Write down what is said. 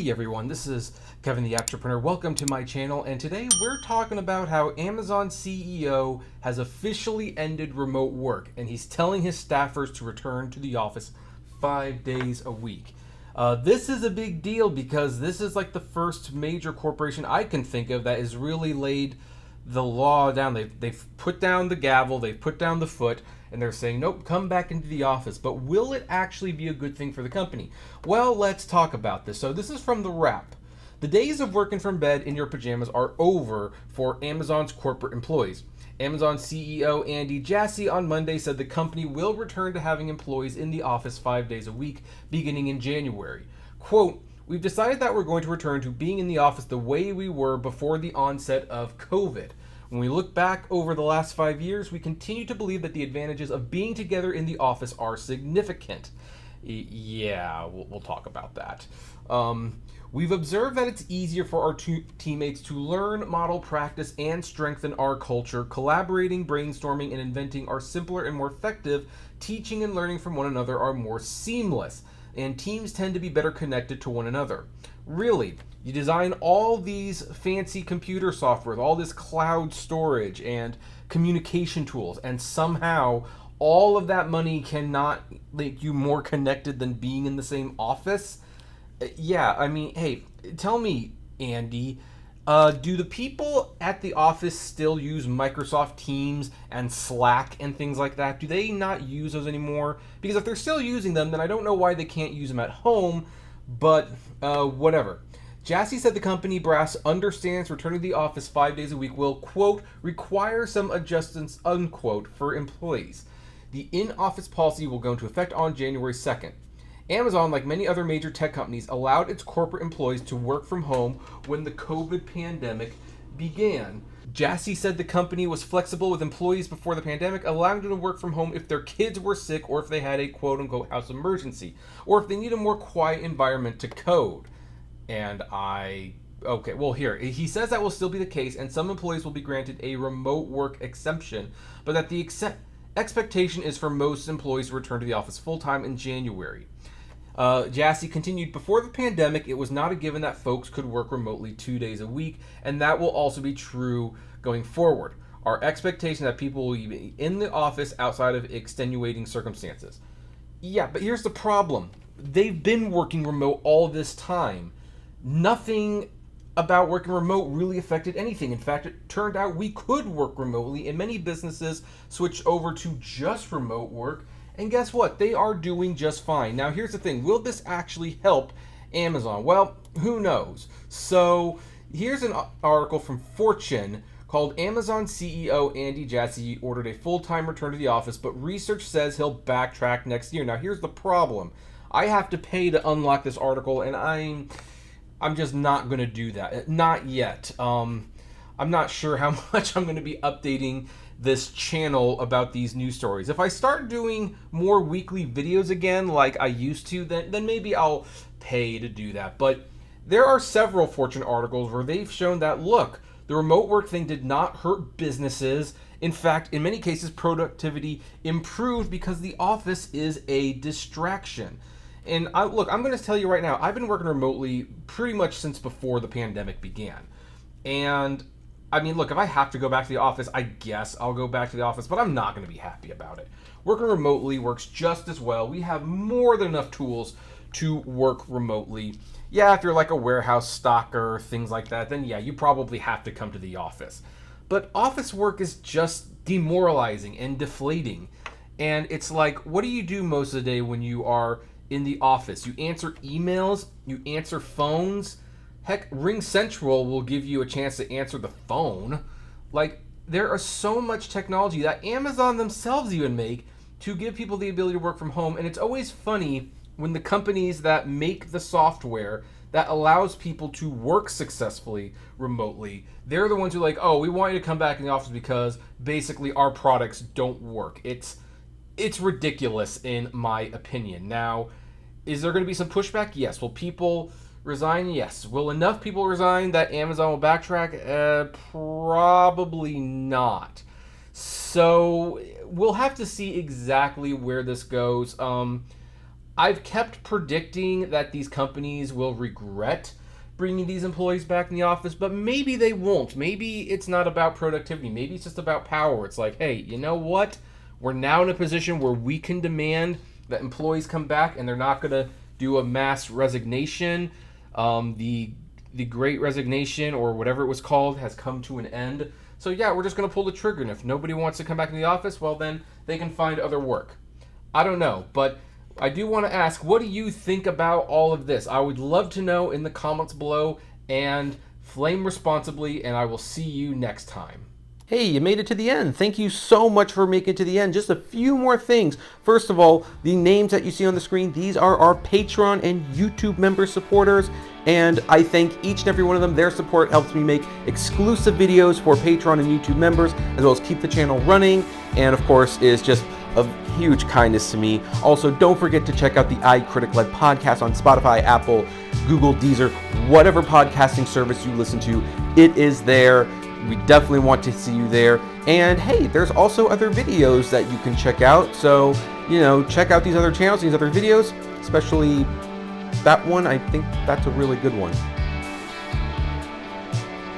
Hey everyone, this is Kevin the Apptrepreneur. Welcome to my channel, and today we're talking about how Amazon CEO has officially ended remote work, and he's telling his staffers to return to the office 5 days a week. This is a big deal because this is like the first major corporation I can think of that has really laid the law down. They've put down the gavel, they've put down the foot, and they're saying, nope, come back into the office. But will it actually be a good thing for the company? Well, let's talk about this. So this is from The Wrap. The days of working from bed in your pajamas are over for Amazon's corporate employees. Amazon CEO Andy Jassy on Monday said the company will return to having employees in the office 5 days a week beginning in January. Quote, "We've decided that we're going to return to being in the office the way we were before the onset of COVID. When we look back over the last 5 years, we continue to believe that the advantages of being together in the office are significant." Yeah, we'll talk about that. We've observed that it's easier for our teammates to learn, model, practice, and strengthen our culture. Collaborating, brainstorming, and inventing are simpler and more effective. Teaching and learning from one another are more seamless, and teams tend to be better connected to one another. Really, you design all these fancy computer software, all this cloud storage and communication tools, and somehow all of that money cannot make you more connected than being in the same office? Yeah, I mean, hey, tell me, Andy, do the people at the office still use Microsoft Teams and Slack and things like that? Do they not use those anymore? Because if they're still using them, then I don't know why they can't use them at home, but whatever. Jassy said the company brass understands returning to the office 5 days a week will, quote, require some adjustments, unquote, for employees. The in-office policy will go into effect on January 2nd. Amazon, like many other major tech companies, allowed its corporate employees to work from home when the COVID pandemic began. Jassy said the company was flexible with employees before the pandemic, allowing them to work from home if their kids were sick or if they had a quote-unquote house emergency, or if they need a more quiet environment to code. And okay, well here, he says that will still be the case, and some employees will be granted a remote work exemption, but that the expectation is for most employees to return to the office full-time in January. Jassy continued, before the pandemic, it was not a given that folks could work remotely 2 days a week, and that will also be true going forward. Our expectation that people will be in the office outside of extenuating circumstances. Yeah, but here's the problem. They've been working remote all this time. Nothing about working remote really affected anything. In fact, it turned out we could work remotely, and many businesses switched over to just remote work. And guess what? They are doing just fine. Now, here's the thing. Will this actually help Amazon? Well, who knows? So here's an article from Fortune called Amazon CEO Andy Jassy ordered a full-time return to the office, but research says he'll backtrack next year. Now, here's the problem. I have to pay to unlock this article, and I'm just not going to do that. Not yet. I'm not sure how much I'm going to be updating this channel about these news stories. If I start doing more weekly videos again like I used to, then maybe I'll pay to do that. But there are several Fortune articles where they've shown that, look, the remote work thing did not hurt businesses. In fact, in many cases, productivity improved because the office is a distraction. And look, I'm going to tell you right now, I've been working remotely pretty much since before the pandemic began. And I mean, look, if I have to go back to the office, I guess I'll go back to the office, but I'm not going to be happy about it. Working remotely works just as well. We have more than enough tools to work remotely. Yeah, if you're like a warehouse stocker, things like that, then yeah, you probably have to come to the office. But office work is just demoralizing and deflating. And it's like, what do you do most of the day when you are in the office? You answer emails, you answer phones. Heck, Ring Central will give you a chance to answer the phone. Like, there are so much technology that Amazon themselves even make to give people the ability to work from home. And it's always funny when the companies that make the software that allows people to work successfully remotely, they're the ones who are like, oh, we want you to come back in the office because basically our products don't work. It's ridiculous in my opinion. Now, is there going to be some pushback? Yes. Will people resign? Yes. Will enough people resign that Amazon will backtrack? Probably not. So we'll have to see exactly where this goes. I've kept predicting that these companies will regret bringing these employees back in the office, but maybe they won't. Maybe it's not about productivity. Maybe it's just about power. It's like, hey, you know what? We're now in a position where we can demand that employees come back, and they're not going to do a mass resignation. The Great Resignation, or whatever it was called, has come to an end. So yeah, we're just going to pull the trigger, and if nobody wants to come back in the office, well, then they can find other work. I don't know, but I do want to ask, what do you think about all of this? I would love to know in the comments below, and flame responsibly, and I will see you next time. Hey, you made it to the end. Thank you so much for making it to the end. Just a few more things. First of all, the names that you see on the screen, these are our Patreon and YouTube member supporters, and I thank each and every one of them. Their support helps me make exclusive videos for Patreon and YouTube members, as well as keep the channel running, and of course is just of huge kindness to me. Also, don't forget to check out the iCritic-led podcast on Spotify, Apple, Google, Deezer, whatever podcasting service you listen to, it is there. We definitely want to see you there. And hey, there's also other videos that you can check out. So, check out these other channels, these other videos, especially that one. I think that's a really good one.